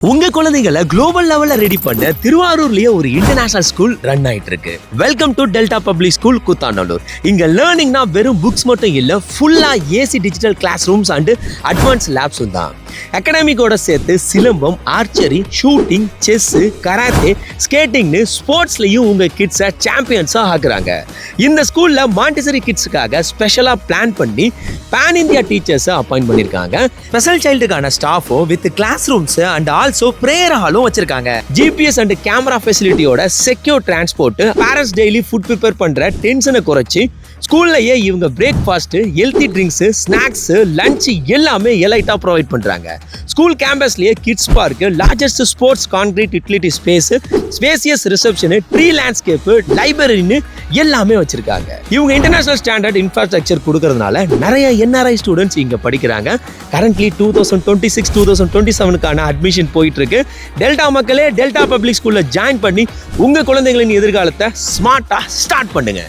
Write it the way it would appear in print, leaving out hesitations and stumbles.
உங்க குழந்தைகளை குளோபல் லெவல்ல ரெடி பண்ண திருவாரூர்லயே ஒரு இன்டர்நேஷனல் ஸ்கூல் ரன் ஆயிட்டு இருக்கு. Welcome to Delta public school Koothanallur. இங்க லேர்னிங்னா வெறும் புக்ஸ் மட்டும் இல்ல, ஃபுல்லா AC digital class rooms and advance லேப்ஸும் தான். அகாடமிக்கோட சேர்த்து silambam, archery, shooting, chess, karate, ஸ்கேட்டிங்னு ஸ்போர்ட்ஸ்லயும் உங்க கிட்ஸை சாம்பியன்ஸா ஆக்குறாங்க. இந்த ஸ்கூல்ல மாண்டிசரி கிட்ஸுக்காக ஸ்பெஷலா பிளான் பண்ணி பேன் இந்தியா டீச்சர்ஸை அப்பாயிண்ட் பண்ணிருக்காங்க. ஸ்பெஷல் சைல்டுக்கான ஸ்டாஃபோ with class rooms and also prayer ஹாலும் வச்சிருக்காங்க. ஜிபிஎஸ் அண்ட் கேமரா ஃபெசிலிட்டியோட secure transport, parents daily food prepare பண்ற டென்ஷனை குறைச்சி ஸ்கூல்லயே இவங்க breakfast, healthy drinks, snacks, lunch எல்லாமே எலைட்டா ப்ரொவைட் பண்றாங்க. ஸ்கூல் கேம்பஸ்லயே kids park, largest sports concrete utility space, spacious reception, tree landscape, லைப்ரரின்னு எல்லாமே வச்சிருக்காங்க. இவங்க இன்டர்நேஷனல் ஸ்டாண்டர்ட் இன்ஃப்ராஸ்ட்ரக்சர் கொடுக்கறதுனால நிறைய என்ஆர்ஐ ஸ்டூடெண்ட்ஸ் இங்க படிக்கிறாங்க. கரண்ட்லி 2026-2027க்கான அட்மிஷன் போயிட்டு இருக்கு. டெல்டா மக்களே, டெல்டா பப்ளிக் ஸ்கூல்ல ஜாயின் பண்ணி உங்க குழந்தைகளின் எதிர்காலத்தை ஸ்மார்ட்டா ஸ்டார்ட் பண்ணுங்க.